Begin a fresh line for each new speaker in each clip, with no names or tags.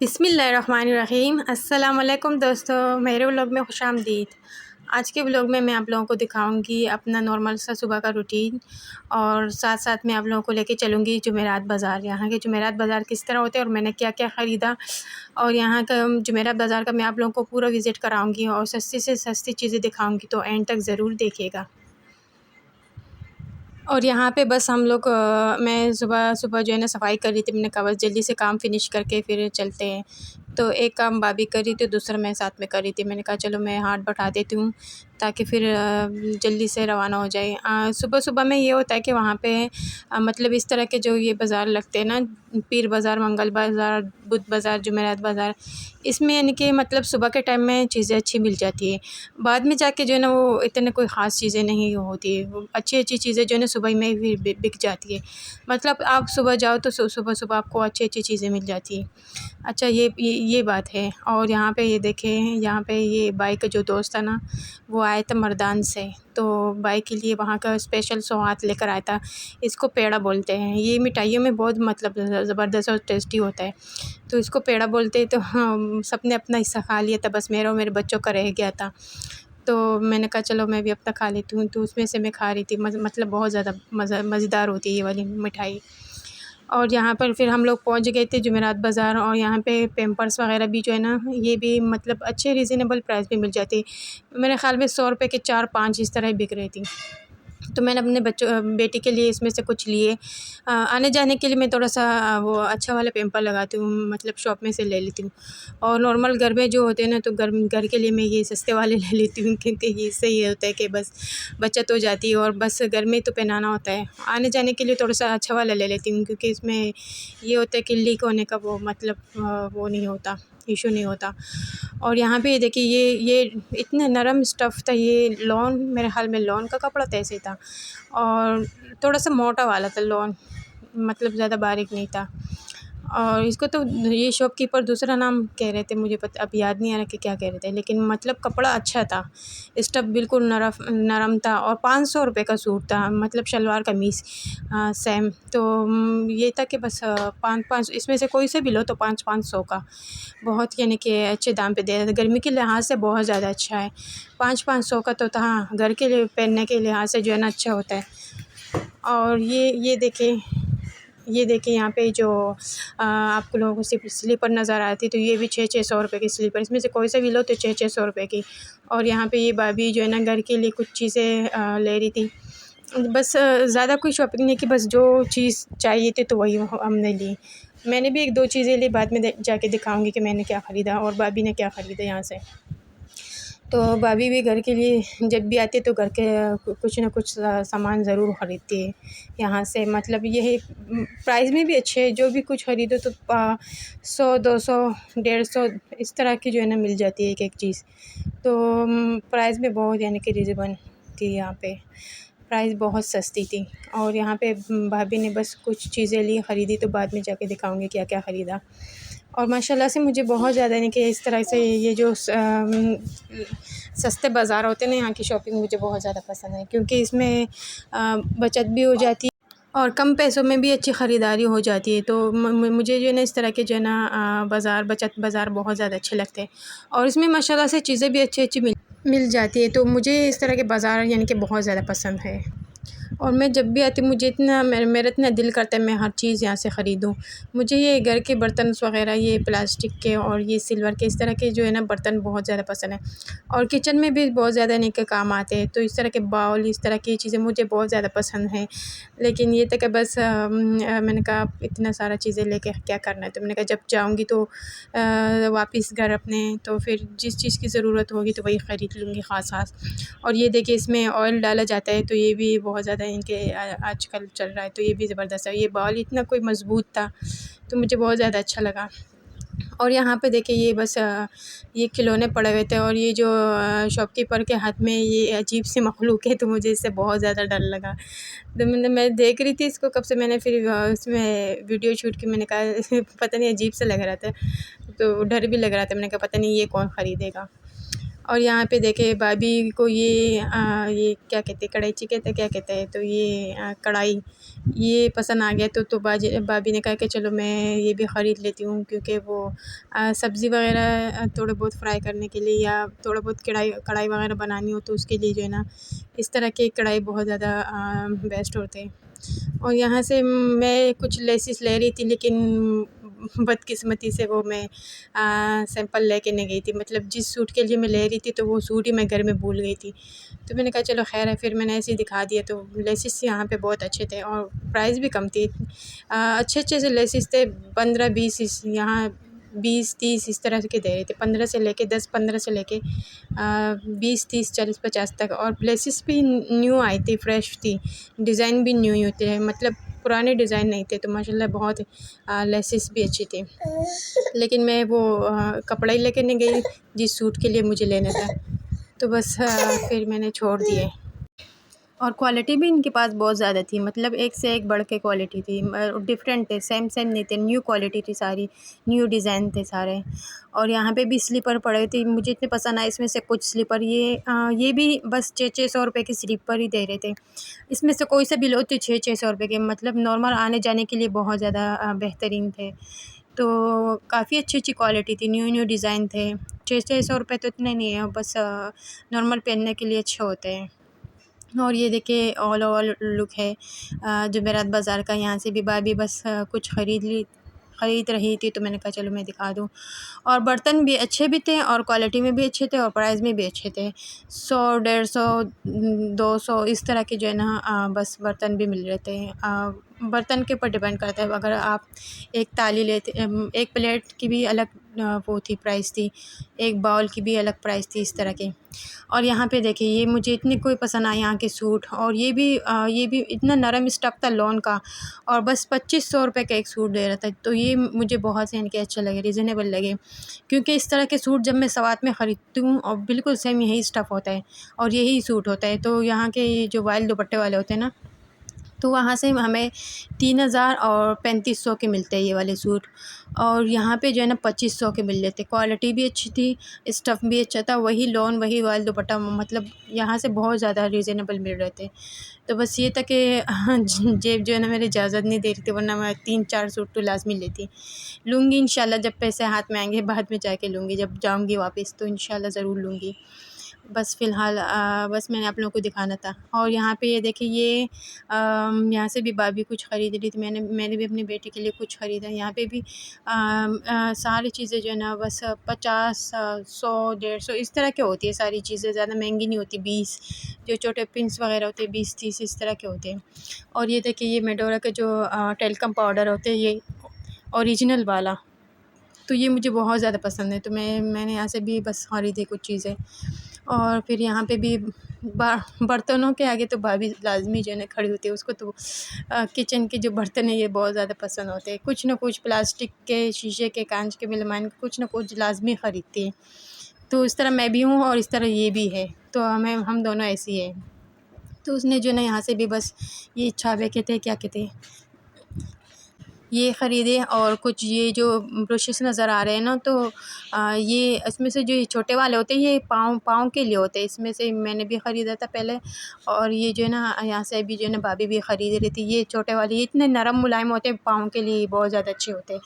बिस्मिल्लाहिर्रहमानिर्रहीम। अस्सलाम वालेकुम दोस्तों, मेरे व्लॉग में खुशामदीद। आज के व्लॉग में मैं आप लोगों को दिखाऊंगी अपना नॉर्मल सा सुबह का रूटीन, और साथ साथ मैं आप लोगों को लेके चलूँगी जुमेरात बाज़ार। यहाँ के जुमेरात बाज़ार किस तरह होते हैं और मैंने क्या क्या ख़रीदा, और यहाँ का जुमेरात बाज़ार का मैं आप लोगों को पूरा विज़िट कराऊँगी और सस्ती से सस्ती चीज़ें दिखाऊँगी, तो एंड तक ज़रूर देखिएगा। और यहाँ पे बस हम लोग मैं सुबह सुबह जो है ना सफाई कर रही थी। मैंने कहा बस जल्दी से काम फिनिश करके फिर चलते हैं। तो एक काम भाभी कर रही थी, दूसरा मैं साथ में कर रही थी। मैंने कहा चलो मैं हाथ बटा देती हूँ ताकि फिर जल्दी से रवाना हो जाए। सुबह सुबह में ये होता है कि वहाँ पे मतलब इस तरह के जो ये बाज़ार लगते हैं ना, पीर बाज़ार, मंगल बाज़ार, बुध बाज़ार, जुमेरात बाज़ार, इसमें यानी कि मतलब सुबह के टाइम में चीज़ें अच्छी मिल जाती है। बाद में जाके जो है ना वो इतने कोई ख़ास चीज़ें नहीं होती है। वो अच्छी-अच्छी चीज़ें जो है ना सुबह में भी बिक जाती है। मतलब आप सुबह जाओ तो सुबह-सुबह आपको अच्छी-अच्छी चीज़ें मिल जाती हैं। अच्छा, ये बात है। और यहाँ पे ये देखें, यहाँ पे ये बाई का जो दोस्त है ना, वो आया था मर्दान से, तो बाई के लिए वहाँ का स्पेशल सौगात लेकर आया था। इसको पेड़ा बोलते हैं। ये मिठाइयों में बहुत मतलब ज़बरदस्त और टेस्टी होता है। तो इसको पेड़ा बोलते हैं। तो हम सबने अपना हिस्सा खा लिया था, बस मेरा और मेरे बच्चों का रह गया था। तो मैंने कहा चलो मैं भी अपना खा लेती हूँ, तो उसमें से मैं खा रही थी। मतलब बहुत ज़्यादा मज़ेदार होती है ये वाली मिठाई। और यहाँ पर फिर हम लोग पहुँच गए थे जुमेरात बाज़ार, और यहाँ पे पैम्पर्स वग़ैरह भी जो है ना, ये भी मतलब अच्छे रीज़नेबल प्राइस पे मिल जाती है। मेरे ख़्याल में 100 रुपए के 4-5 इस तरह ही बिक रही थी। तो मैंने अपने बेटी के लिए इसमें से कुछ लिए। आने-जाने के लिए मैं थोड़ा-सा वो अच्छा वाला पैम्पर लगाती हूँ, मतलब शॉप में से ले लेती हूँ। और नॉर्मल घर में जो होते हैं ना, तो घर के लिए मैं ये सस्ते वाले ले लेती हूँ, क्योंकि इससे ये होता है कि बस बचत हो जाती है, और बस घर में तो पहनाना होता है। आने-जाने के लिए थोड़ा-सा अच्छा वाला ले लेती हूँ, क्योंकि इसमें ये होता है कि लीक होने का वो मतलब वो नहीं होता, इश्यू नहीं होता। और यहाँ पे देखिए ये इतने नरम स्टफ़ था, ये लॉन, मेरे ख़्याल में लॉन का कपड़ा तो ऐसे ही था, और थोड़ा-सा मोटा वाला था लॉन, मतलब ज़्यादा बारीक नहीं था। और इसको तो ये शॉपकीपर दूसरा नाम कह रहे थे, मुझे अब याद नहीं आ रहा कि क्या कह रहे थे, लेकिन मतलब कपड़ा अच्छा था। स्टफ़ बिल्कुल नरम था, और 500 रुपये का सूट था, मतलब शलवार कमीज़ सेम। तो ये था कि बस 5-5 इसमें से कोई से भी लो तो 5-500 का, बहुत यानी कि अच्छे दाम पे दे रहे थे। गर्मी के लिहाज से बहुत ज़्यादा अच्छा है। 5-500 का तो था, घर के लिए पहनने के लिहाज से जो है ना अच्छा होता है। और ये देखिए यहाँ पे जो आप लोगों को सिर्फ स्लीपर नज़र आती, तो ये भी 600-600 रुपये की स्लीपर, इसमें से कोई सा भी लो तो 600-600 रुपये की। और यहाँ पे ये भाभी जो है ना घर के लिए कुछ चीज़ें ले रही थी। बस ज़्यादा कोई शॉपिंग नहीं की, बस जो चीज़ चाहिए थी तो वही हमने ली। मैंने भी 1-2 चीज़ें ली, बाद में जाके दिखाऊँगी कि मैंने क्या ख़रीदा और भाभी ने क्या ख़रीदा यहाँ से। तो भाभी भी घर के लिए जब भी आती है तो घर के कुछ ना कुछ सामान ज़रूर ख़रीदती है यहाँ से। मतलब ये है, प्राइस में भी अच्छे है, जो भी कुछ ख़रीदो तो 100-200 150 इस तरह की जो है ना मिल जाती है एक-एक चीज़। तो प्राइस में बहुत यानी कि रिज़नेबल थी यहाँ पे, प्राइस बहुत सस्ती थी। और यहाँ पे भाभी ने बस कुछ चीज़ें ली, ख़रीदी, तो बाद में जाके दिखाऊँगी क्या-क्या ख़रीदा। और माशाल्लाह से मुझे बहुत ज़्यादा यानी कि इस तरह से ये जो सस्ते बाज़ार होते हैं ना, यहाँ की शॉपिंग मुझे बहुत ज़्यादा पसंद है, क्योंकि इसमें बचत भी हो जाती है और कम पैसों में भी अच्छी ख़रीदारी हो जाती है। तो मुझे जो है ना इस तरह के जो है ना बचत बाज़ार बहुत ज़्यादा अच्छे लगते हैं, और इसमें माशाल्लाह से चीज़ें भी अच्छी-अच्छी मिल जाती है। तो मुझे इस तरह के बाज़ार यानी कि बहुत ज़्यादा पसंद है। और मैं जब भी आती हूँ, मुझे इतना मेरा इतना दिल करता है मैं हर चीज़ यहाँ से ख़रीदूँ। मुझे ये घर के बर्तन वग़ैरह, ये प्लास्टिक के और ये सिल्वर के, इस तरह के जो है ना बर्तन बहुत ज़्यादा पसंद है, और किचन में भी बहुत ज़्यादा इन्हीं के काम आते हैं। तो इस तरह के बाउल, इस तरह की चीज़ें मुझे बहुत ज़्यादा पसंद हैं। लेकिन ये था कि बस मैंने कहा इतना सारा चीज़ें लेके क्या करना है, तो मैंने कहा जब जाऊँगी तो वापस घर अपने, तो फिर जिस चीज़ की ज़रूरत होगी तो वही ख़रीद लूँगी ख़ास। और ये देखिए इसमें ऑयल डाला जाता है, तो ये भी बहुत ज़्यादा इनके आजकल चल रहा है, तो ये भी ज़बरदस्त है। ये बाउल इतना कोई मज़बूत था, तो मुझे बहुत ज़्यादा अच्छा लगा। और यहाँ पे देखिए ये बस ये खिलौने पड़े हुए थे, और ये जो शॉपकीपर के हाथ में ये अजीब सी मखलूक है, तो मुझे इससे बहुत ज़्यादा डर लगा। तो मैं देख रही थी इसको कब से, मैंने फिर उसमें वीडियो शूट की। मैंने कहा पता नहीं अजीब सा लग रहा था, तो डर भी लग रहा था। मैंने कहा पता नहीं ये कौन ख़रीदेगा। और यहाँ पे देखे भाभी को ये क्या कहते हैं, कढ़ाईची कहते हैं, क्या कहते हैं, तो ये कढ़ाई ये पसंद आ गया। तो भाभी ने कहा कि चलो मैं ये भी ख़रीद लेती हूँ, क्योंकि वो सब्ज़ी वगैरह थोड़ा बहुत फ्राई करने के लिए या थोड़ा बहुत कढ़ाई वगैरह बनानी हो तो उसके लिए जो है ना इस तरह के कढ़ाई बहुत ज़्यादा बेस्ट होते हैं। और यहाँ से मैं कुछ लेसिस ले रही थी, लेकिन बदकिस्मती से वो मैं सैंपल लेके नहीं गई थी। मतलब जिस सूट के लिए मैं ले रही थी तो वो सूट ही मैं घर में भूल गई थी। तो मैंने कहा चलो ख़ैर है, फिर मैंने ऐसे ही दिखा दिया। तो लेसिस यहाँ पे बहुत अच्छे थे और प्राइस भी कम थी। अच्छे से लेसिस थे, 15-20 इस यहाँ 20-30 इस तरह के दे रहे थे। 15 से लेके 10-15 से लेके 20-30-40-50 तक। और लेसिस भी न्यू आई थी, फ्रेश थी, डिज़ाइन भी न्यू थे, मतलब पुराने डिज़ाइन नहीं थे। तो माशाल्लाह बहुत लेसिस भी अच्छी थी। लेकिन मैं वो कपड़ा ही लेके नहीं गई जिस सूट के लिए मुझे लेना था। तो बस फिर मैंने छोड़ दिए। और क्वालिटी भी इनके पास बहुत ज़्यादा थी, मतलब एक से एक बढ़ के क्वालिटी थी। डिफरेंट थे, सेम नहीं थे, न्यू क्वालिटी थी सारी, न्यू डिज़ाइन थे सारे। और यहाँ पे भी स्लीपर पड़े थे, मुझे इतने पसंद आए इसमें से कुछ स्लीपर। ये भी बस 600 रुपये के स्लीपर ही दे रहे थे। इसमें से कोई सा भी लो तो 600 रुपये के, मतलब नॉर्मल आने जाने के लिए बहुत ज़्यादा बेहतरीन थे। तो काफ़ी अच्छी क्वालिटी थी, न्यू डिज़ाइन थे। 600 रुपये तो इतने नहीं है, बस नॉर्मल पहनने के लिए अच्छे होते हैं। और ये देखिए ऑल ओवर लुक है जुमेरात बाज़ार का। यहाँ से भी भाभी बस कुछ ख़रीद रही थी, तो मैंने कहा चलो मैं दिखा दूँ। और बर्तन भी अच्छे भी थे और क्वालिटी में भी अच्छे थे और प्राइस में भी अच्छे थे। 100, 150, 200 इस तरह के जो है ना बस बर्तन भी मिल रहे थे। बर्तन के ऊपर डिपेंड करता है। अगर आप एक थाली लेते, एक प्लेट की भी अलग वो थी, प्राइस थी, एक बाउल की भी अलग प्राइस थी, इस तरह की। और यहाँ पे देखिए ये मुझे इतने कोई पसंद आए यहाँ के सूट। और ये भी इतना नरम स्टफ़ था लॉन का, और बस 2500 रुपये का एक सूट दे रहा था। तो ये मुझे बहुत से इनके अच्छे लगे, रीज़नेबल लगे, क्योंकि इस तरह के सूट जब मैं सवात में ख़रीदती हूँ और बिल्कुल सेम यही स्टफ़ होता है और यही सूट होता है। तो यहाँ के ये जो वाइल दुपट्टे वाले होते हैं ना, तो वहाँ से हमें 3000 और 3500 के मिलते हैं ये वाले सूट। और यहाँ पे जो है ना 2500 के मिल रहे थे। क्वालिटी भी अच्छी थी, स्टफ़ भी अच्छा था, वही लॉन वही वाइल दुपट्टा, मतलब यहाँ से बहुत ज़्यादा रीज़नेबल मिल रहे थे। तो बस ये था कि जेब जो है ना मेरी इजाज़त नहीं दे रही थी, वरना मैं 3-4 सूट तो लाज़मी लेती। लूँगी इंशाल्लाह, जब पैसे हाथ में आएँगे बाद में जाके लूँगी, जब जाऊँगी वापस तो इंशाल्लाह ज़रूर लूँगी। बस फ़िलहाल बस मैंने आप लोगों को दिखाना था। और यहाँ पे ये देखिए ये यहाँ से भी भाभी कुछ ख़रीद रही थी, मैंने भी अपनी बेटी के लिए कुछ ख़रीदा। यहाँ पे भी सारी चीज़ें जो है ना बस 50, 100, 150 इस तरह की होती है सारी चीज़ें, ज़्यादा महंगी नहीं होती। 20 जो छोटे पिंस वगैरह होते हैं 20-30 इस तरह के होते हैं। और ये देखिए ये मेडोरा के जो टेल्कम पाउडर होते हैं, ये ओरिजिनल वाला, तो ये मुझे बहुत ज़्यादा पसंद है। तो मैंने यहाँ से भी बस ख़रीदी कुछ चीज़ें। और फिर यहाँ पे भी बर्तनों के आगे तो भाभी लाज़मी जो है ना खड़ी होती है, उसको तो किचन के जो बर्तन हैं ये बहुत ज़्यादा पसंद होते हैं। कुछ ना कुछ प्लास्टिक के, शीशे के, कांच के, मेलमान के, कुछ ना कुछ लाज़मी ख़रीदती है। तो इस तरह मैं भी हूँ और इस तरह ये भी है, तो हम दोनों ऐसे ही हैं। तो उसने जो है ना यहाँ से भी बस ये छावे के थे, क्या कहते हैं, ये ख़रीदे। और कुछ ये जो ब्रशेस नज़र आ रहे हैं ना, तो ये इसमें से जो ये छोटे वाले होते हैं ये पाँव के लिए होते हैं। इसमें से मैंने भी ख़रीदा था पहले, और ये जो है ना यहाँ से अभी जो है ना भाभी भी ख़रीद रही थी। ये छोटे वाले ये इतने नरम मुलायम होते हैं, पाँव के लिए बहुत ज़्यादा अच्छे होते हैं।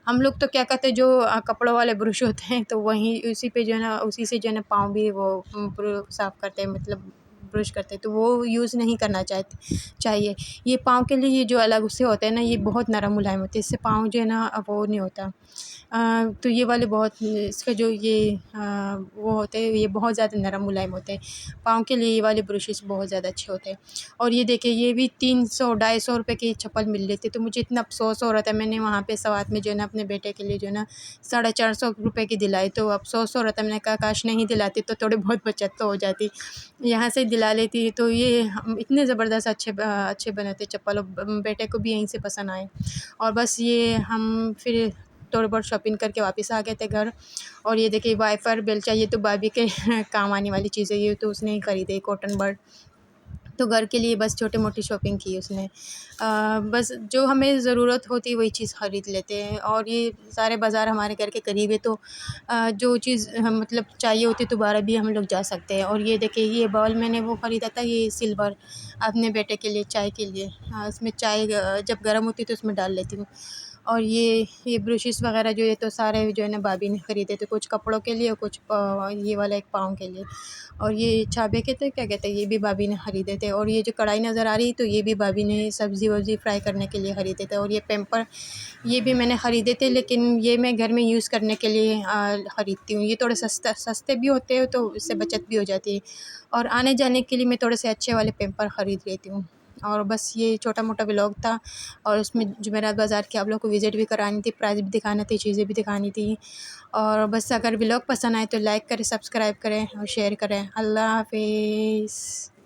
हम लोग तो क्या कहते हैं, जो कपड़ों वाले ब्रश होते हैं तो वहीं उसी पे जो है ना उसी से जो है ना पाँव भी वो साफ़ करते हैं, मतलब ब्रश करते हैं, तो वो यूज़ नहीं करना चाहिए। ये पाँव के लिए ये जो अलग से होते हैं ना, ये बहुत नरम मुलायम होते हैं, इससे पाँव जो है ना वो नहीं होता। तो ये वाले बहुत इसका जो ये वो होते हैं, ये बहुत ज़्यादा नरम मुलायम होते हैं। पाँव के लिए ये वाले ब्रशेस बहुत ज़्यादा अच्छे होते हैं। और ये देखिए ये भी 300-250 रुपये की चप्पल मिल रही थी, तो मुझे इतना अफ़सोस हो रहा था। मैंने वहाँ पे सवात में जो है ना अपने बेटे के लिए जो है ना 450 रुपये की दिलाई, तो अफ़सोस हो रहा था। मैंने कहा काश नहीं दिलाती तो थोड़ी बहुत बचत तो हो जाती, यहाँ से दिला लेती। तो ये हम इतने ज़बरदस्त अच्छे बने थे चप्पल, और बेटे को भी यहीं से पसंद आए। और बस ये हम फिर थोड़ी बहुत शॉपिंग करके वापस आ गए थे घर। और ये देखिए वाइपर बेलचा, ये तो भाभी के काम आने वाली चीज़ है, ये तो उसने ही ख़रीदे, कॉटन बड। तो घर के लिए बस छोटी मोटी शॉपिंग की उसने। बस जो हमें ज़रूरत होती है वही चीज़ ख़रीद लेते हैं, और ये सारे बाज़ार हमारे घर के करीब है, तो जो चीज़ हम मतलब चाहिए होती है दोबारा भी हम लोग जा सकते हैं। और ये देखिए, ये बाउल मैंने वो ख़रीदा था, ये सिल्वर, अपने बेटे के लिए चाय के लिए। इसमें चाय जब गर्म होती है तो उसमें डाल लेती हूँ। और ये ब्रशेस वग़ैरह जो है तो सारे जो है ना भाभी ने ख़रीदे थे, कुछ कपड़ों के लिए और कुछ ये वाला एक पाँव के लिए। और ये छाबे के थे, क्या कहते हैं, ये भी भाभी ने ख़रीदे थे। और ये जो कढ़ाई नज़र आ रही है तो ये भी भाभी ने सब्ज़ी-वब्ज़ी फ्राई करने के लिए ख़रीदे थे। और ये पैम्पर, ये भी मैंने ख़रीदे थे, लेकिन ये मैं घर में यूज़ करने के लिए ख़रीदती हूँ। ये थोड़े सस्ते भी होते हैं तो इससे बचत भी हो जाती है। और आने-जाने के लिए मैं थोड़े से अच्छे वाले पैम्पर ख़रीद लेती हूँ। और बस ये छोटा-मोटा व्लॉग था, और उसमें जुमेरात बाज़ार की आप लोग को विज़िट भी करानी थी, प्राइस भी दिखाने थे, चीज़ें भी दिखानी थी। और बस अगर व्लॉग पसंद आए तो लाइक करें, सब्सक्राइब करें और शेयर करें। अल्लाह हाफ़िज़।